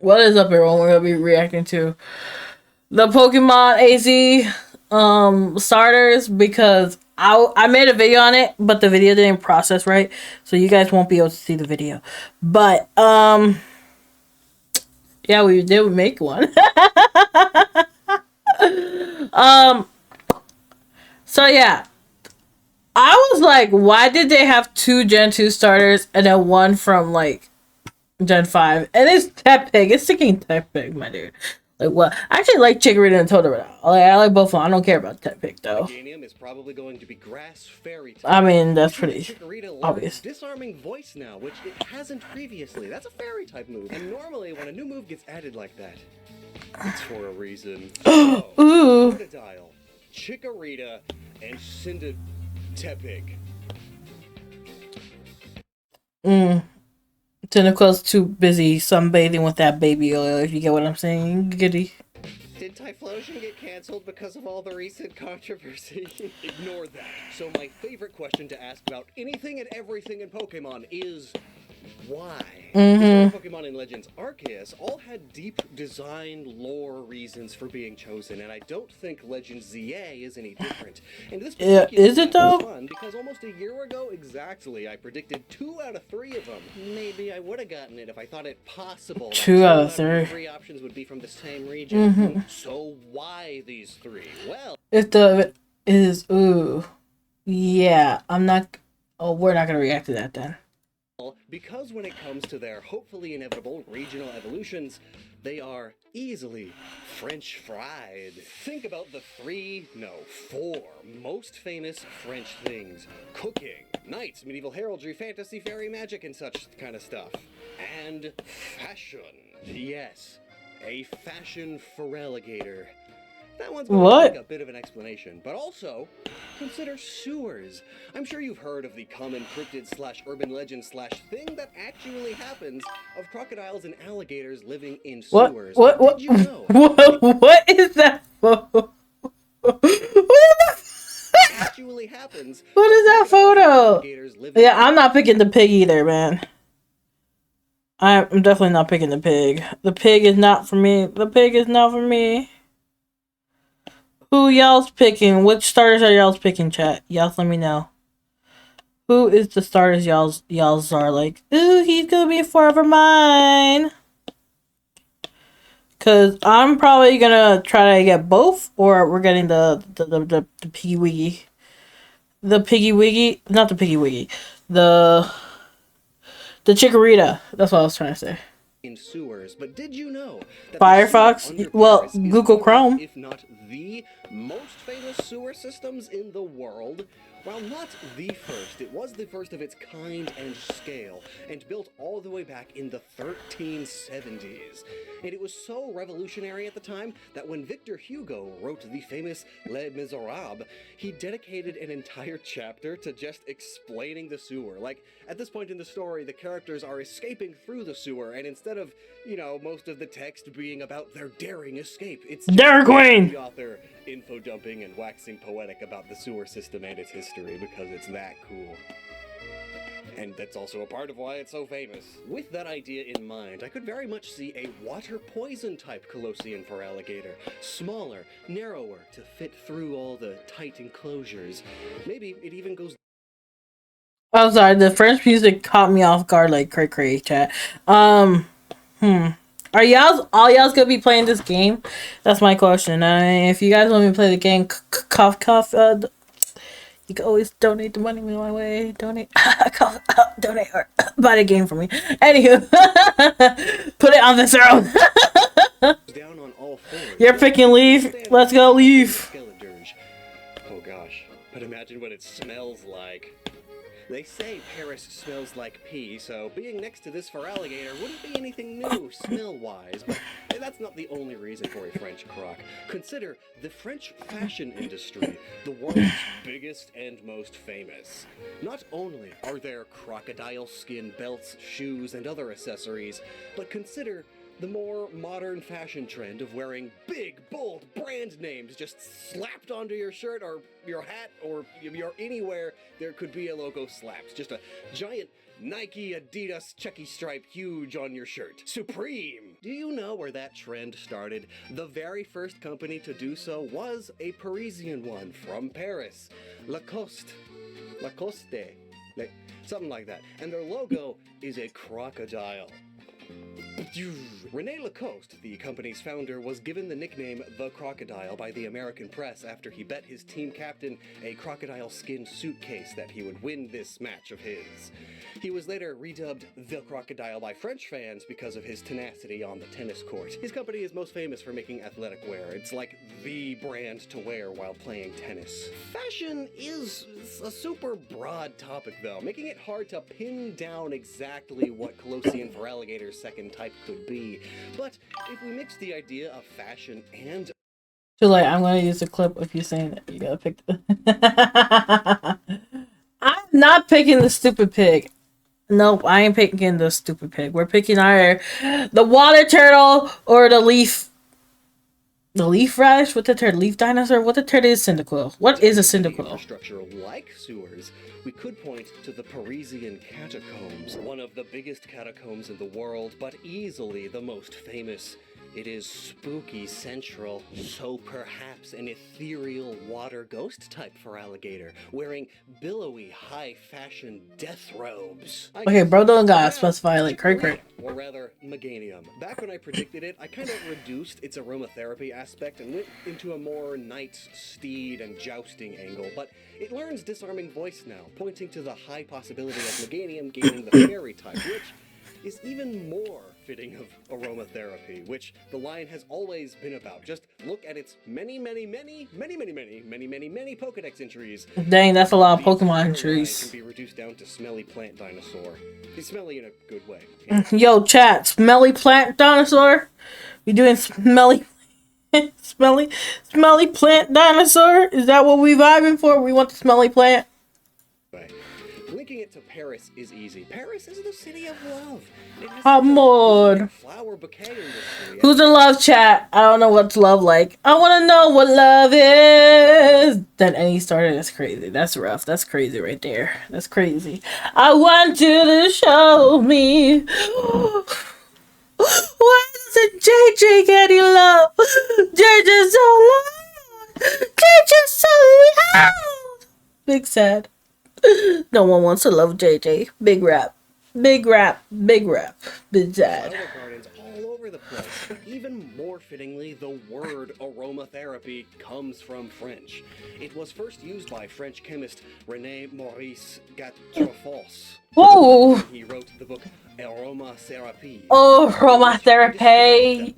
What is up, everyone? We're gonna be reacting to the Pokemon AZ starters because I made a video on it, but the video didn't process right, so you guys won't be able to see the video. But yeah, we did make one. um, so yeah, I was like, why did they have two Gen 2 starters and then one from like Gen 5? And it's Tepig. It's sticking Tepig, my dude. Like, what? I actually like Chikorita and Totodile. I like both of them. I don't care about Tepig, though. Is probably going to be grass fairy type. I mean, that's pretty obvious. Disarming voice now, which it hasn't previously. That's a fairy type move. And normally, when a new move gets added like that, it's for a reason. Ooh. Totodile, Chikorita, and Tepig. Tentacle's too busy sunbathing with that baby oil, if you get what I'm saying. Giddy. Did Typhlosion get cancelled because of all the recent controversy? Ignore that. So my favorite question to ask about anything and everything in Pokemon is why? Pokemon and Legends Arceus all had deep design lore reasons for being chosen, and I don't think Legends ZA is any different. And this is it though? Fun because almost a year ago exactly, I predicted 2 out of 3 of them. Maybe I would have gotten it if I thought it possible. 2 out of 3. 3 options would be from the same region. So why these 3? Well, if the is yeah, I'm not. Oh, we're not gonna react to that then. Because when it comes to their hopefully inevitable regional evolutions, they are easily French fried. Think about the 4 most famous French things: cooking, knights, medieval heraldry, fantasy, fairy magic, and such kind of stuff. And fashion. Yes, a fashion Feraligatr. That one's going to take a bit of an explanation, but also consider sewers. I'm sure you've heard of the common cryptid/urban legend thing that actually happens of crocodiles and alligators living in sewers. What? Did you know? What is that? What actually happens? What is that photo? Yeah, I'm not picking the pig either, man. I'm definitely not picking the pig. The pig is not for me. The pig is not for me. Who y'all's picking? Which starters are y'all's picking, chat? Y'all let me know. Who is the starters y'all's are like, ooh, he's gonna be forever mine? Cause I'm probably gonna try to get both, or we're getting the Piggy Wiggy. The Piggy Wiggy, not the Piggy Wiggy. The Chikorita. That's what I was trying to say. In sewers, but did you know that Firefox? Well, Google Chrome. If not the most famous sewer systems in the world? While not the first, it was the first of its kind and scale, and built all the way back in the 1370s. And it was so revolutionary at the time that when Victor Hugo wrote the famous Les Miserables, he dedicated an entire chapter to just explaining the sewer. Like, at this point in the story, the characters are escaping through the sewer, and instead of, you know, most of the text being about their daring escape, it's just the author info dumping and waxing poetic about the sewer system and its history because it's that cool. And that's also a part of why it's so famous. With that idea in mind, I could very much see a water poison type Colossian Feraligatr. Smaller, narrower, to fit through all the tight enclosures. Maybe it even goes... I'm sorry, the French music caught me off guard like cray chat. Are y'all's gonna be playing this game? That's my question. If you guys want me to play the game, cough, you can always donate the money my way. Donate, donate, or buy the game for me. Anywho, put it on the throne. Down on all fours. You're picking Leaf. Let's go, Leaf. Oh gosh, but imagine what it smells like. They say Paris smells like pee, so being next to this Feraligatr wouldn't be anything new, smell-wise, but that's not the only reason for a French croc. Consider the French fashion industry, the world's biggest and most famous. Not only are there crocodile skin belts, shoes, and other accessories, but consider the more modern fashion trend of wearing big, bold brand names just slapped onto your shirt or your hat or you're anywhere there could be a logo slapped. Just a giant Nike, Adidas, checky stripe, huge on your shirt. Supreme! Do you know where that trend started? The very first company to do so was a Parisian one from Paris. Lacoste. Lacoste. Something like that. And their logo is a crocodile. René Lacoste, the company's founder, was given the nickname The Crocodile by the American press after he bet his team captain a crocodile skin suitcase that he would win this match of his. He was later redubbed The Crocodile by French fans because of his tenacity on the tennis court. His company is most famous for making athletic wear. It's like the brand to wear while playing tennis. Fashion is a super broad topic, though, making it hard to pin down exactly what Colossian for alligator's second type could be. But if we mix the idea of fashion and too late, I'm gonna use a clip of you saying that. You gotta pick I'm not picking the stupid pig. Nope, I ain't picking the stupid pig. We're picking either the water turtle or the leaf radish. What the turtle? Leaf dinosaur? What the turtle is Cyndaquil? What is a Cyndaquil? Infrastructure like sewers, we could point to the Parisian catacombs, one of the biggest catacombs in the world, but easily the most famous. It is spooky central, so perhaps an ethereal water ghost type for alligator, wearing billowy high-fashion death robes. Okay, bro, don't gotta specify like cray. Or rather, Meganium. Back when I predicted it, I kind of reduced its aromatherapy aspect and went into a more knight, steed, and jousting angle, but it learns disarming voice now, pointing to the high possibility of Meganium gaining the fairy type, which is even more fitting of aromatherapy, which the line has always been about. Just look at its many Pokedex entries. Dang, that's a lot of Pokemon entries. Can be reduced down to smelly plant dinosaur. He's smelly in a good way. Yo, chat, smelly plant dinosaur? We doing smelly plant dinosaur? Is that what we vibing for? We want the smelly plant? Linking it to Paris is easy. Paris is the city of love. Amor. Flower bouquet industry. Who's in love, chat? I don't know what's love like. I want to know what love is. That any started is crazy. That's rough. That's crazy right there. That's crazy. I want you to show me. Why doesn't JJ get any love? JJ's so loud. JJ's so loud. Big sad. No one wants to love JJ. Big rap. Big sad. Flower gardens all over the place. Even more fittingly, the word aromatherapy comes from French. It was first used by French chemist René Maurice Gattrefosse. Whoa! He wrote the book Aromatherapy. Oh, aromatherapy.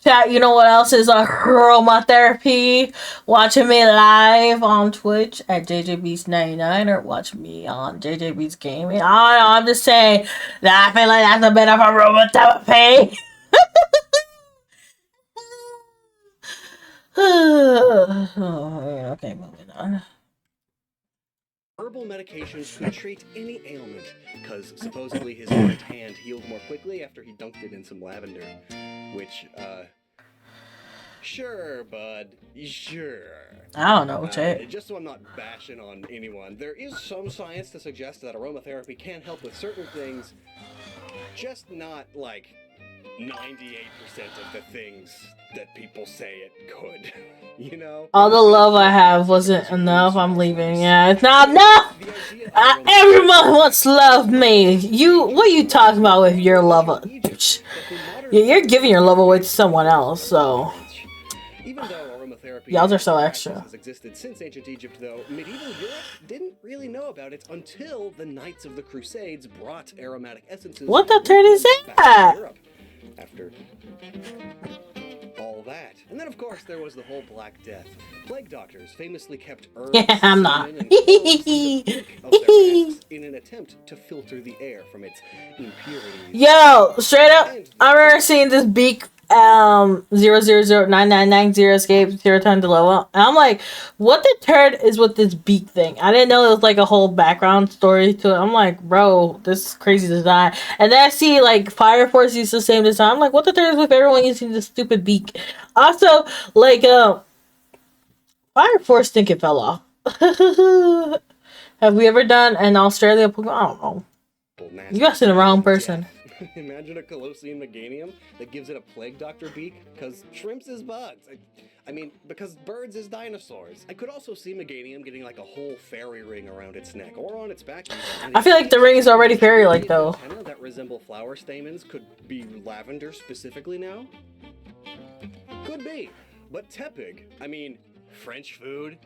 Chat, you know what else is a aromatherapy? Watching me live on Twitch at JJBeast99 or watch me on JJBeast Gaming. I'm just saying that I feel like that's a bit of aromatherapy. Okay, moving on. Herbal medications could treat any ailment, because supposedly his right hand healed more quickly after he dunked it in some lavender. Which, sure, bud. Sure. I don't know, chat. Just so I'm not bashing on anyone, there is some science to suggest that aromatherapy can help with certain things, just not, like, 98% of the things that people say it could, you know? All the love I have wasn't enough. I'm leaving. Yeah, it's not enough. Everyone wants to love me. What are you talking about with your love? You're giving your love away to someone else, so. Even though aromatherapy y'all are so extra. has existed since ancient Egypt, though, medieval Europe didn't really know about it until the Knights of the Crusades brought aromatic essences. What the turd is that? After all that. And then, of course, there was the whole Black Death. Plague doctors famously kept herbs I'm not. in an attempt to filter the air from its impurities. Yo, straight up, I remember seeing this beak 0009990 escape 0 time to level. And I'm like, what the turd is with this beak thing? I didn't know it was like a whole background story to it. I'm like, bro, this is crazy design. And then I see like Fire Force use the same design. I'm like, what the turd is with everyone using this stupid beak? Also, like, Fire Force think it fell off. Have we ever done an Australia Pokemon? I don't know. You asked the wrong person. Imagine a Colosseum Meganium that gives it a plague doctor beak, because shrimps is bugs. I mean, because birds is dinosaurs. I could also see Meganium getting like a whole fairy ring around its neck, or on its back even. I feel like the ring is already fairy-like, though. Antennae that resemble flower stamens could be lavender specifically now? Could be. But Tepig, I mean, French food?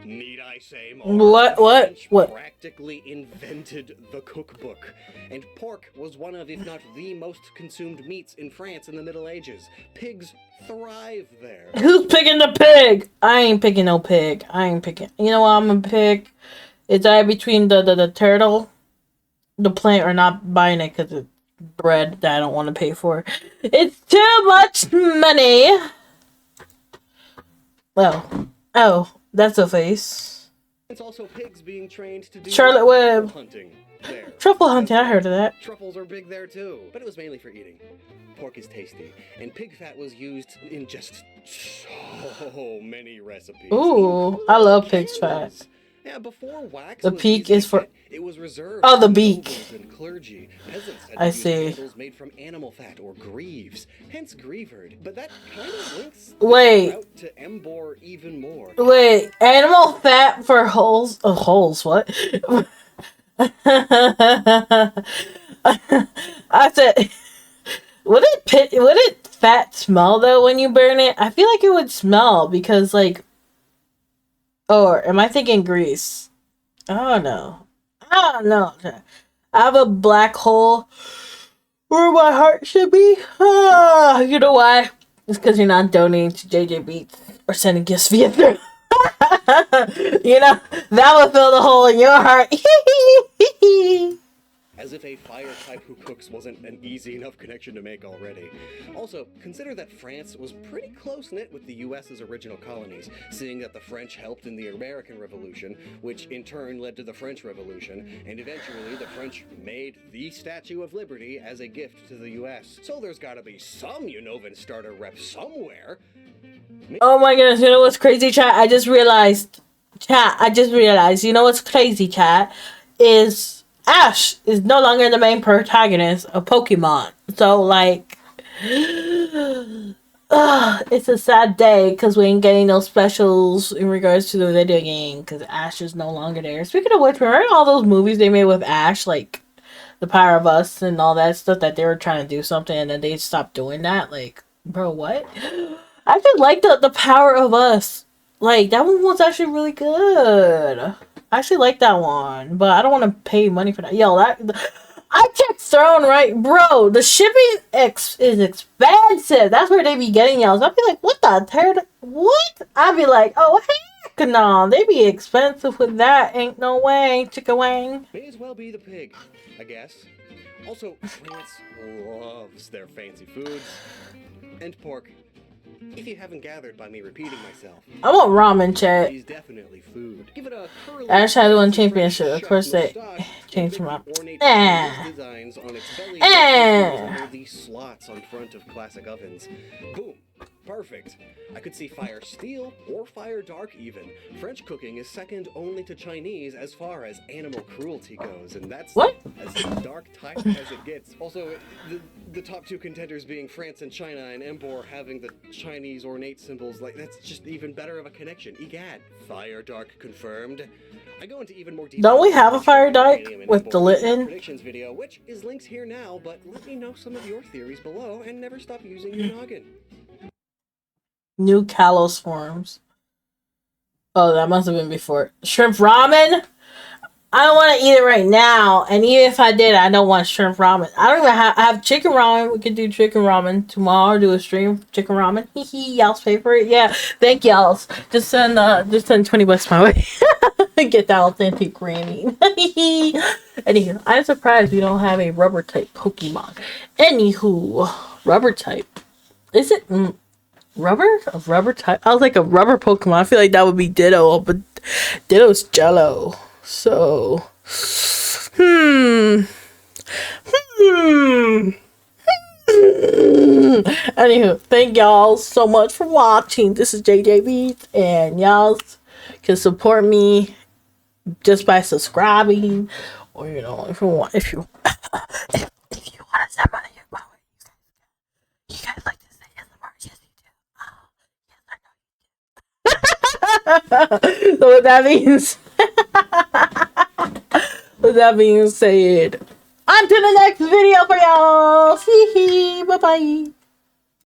Need I say more? French practically invented the cookbook. And pork was one of, if not the most consumed meats in France in the Middle Ages. Pigs thrive there. Who's picking the pig? I ain't picking no pig. I ain't picking. You know what I'm gonna pick? It's either between the turtle, the plant, or not buying it because it's bread that I don't want to pay for. It's too much money. Oh, that's a face. It's also pigs being trained to do Charlotte Webb. Hunting there. Truffle hunting, I heard of that. Truffles are big there too, but it was mainly for eating. Pork is tasty, and pig fat was used in just so many recipes. Ooh, I love pig's fat. Yeah, before wax the was beak is for. It was reserved. Oh, the beak. And clergy. Peasants had I to use see. candles made from animal fat or greaves, hence grievered. But that kind of links out to Embor even more. Wait, animal fat for holes? Oh, holes? What? I said, would it fat smell though when you burn it? I feel like it would smell because like. Or am I thinking grease? Oh no. I have a black hole where my heart should be. You know why? It's because you're not donating to JJ Beats or sending gifts via through. You know, that would fill the hole in your heart. As if a fire type who cooks wasn't an easy enough connection to make already. Also, consider that France was pretty close-knit with the US's original colonies, seeing that the French helped in the American Revolution, which in turn led to the French Revolution, and eventually the French made the Statue of Liberty as a gift to the US. So there's gotta be some Unovan starter rep somewhere. Oh my goodness, you know what's crazy, chat? I just realized, you know what's crazy, chat? Is Ash is no longer the main protagonist of Pokemon. So, like, it's a sad day because we ain't getting no specials in regards to the video game because Ash is no longer there. Speaking of which, remember all those movies they made with Ash, like The Power of Us and all that stuff that they were trying to do something and then they stopped doing that? Like, bro, what? I just like the Power of Us. Like, that one was actually really good. I actually like that one, but I don't want to pay money for that. Yo, I checked Throne, right? Bro, the shipping is expensive. That's where they be getting y'all. So I'd be like, what the what? I'd be like, oh, heck no. They be expensive with that. Ain't no way, chicka wang. May as well be the pig, I guess. Also, France loves their fancy foods. And pork. If you haven't gathered by me repeating myself. I want ramen, chat. He's definitely food. Give it a curly Ash had won championship. Of course they changed him up. Designs on its belly these slots on front of classic ovens. Boom. Perfect. I could see Fire Steel or Fire Dark even. French cooking is second only to Chinese as far as animal cruelty goes, and that's as dark type as it gets. Also, the top two contenders being France and China, and Embor having the Chinese ornate symbols, like that's just even better of a connection. Egad, Fire Dark confirmed. I go into even more detail. Don't we have a Fire Dark with the Litten? Predictions video, which is linked here now, but let me know some of your theories below, and never stop using your noggin. New Kalos forms. Oh, that must have been before. Shrimp ramen? I don't want to eat it right now. And even if I did, I don't want shrimp ramen. I don't even have chicken ramen. We could do chicken ramen tomorrow. Do a stream chicken ramen. Y'all's favorite. Yeah. Thank y'all. Just send $20 my way. Get that authentic granny. Anywho, I'm surprised we don't have a rubber type Pokemon. Anywho, rubber type. Is it rubber? A rubber type? I was like a rubber Pokemon. I feel like that would be Ditto, but Ditto's Jello. So, Anywho, thank y'all so much for watching. This is JJ Beats, and y'all can support me just by subscribing, or if you want, If you want to send money my way, you guys like to say ASMR? Yes, you do. Yes, I know you do. So with that being said, on to the next video for y'all. Bye bye.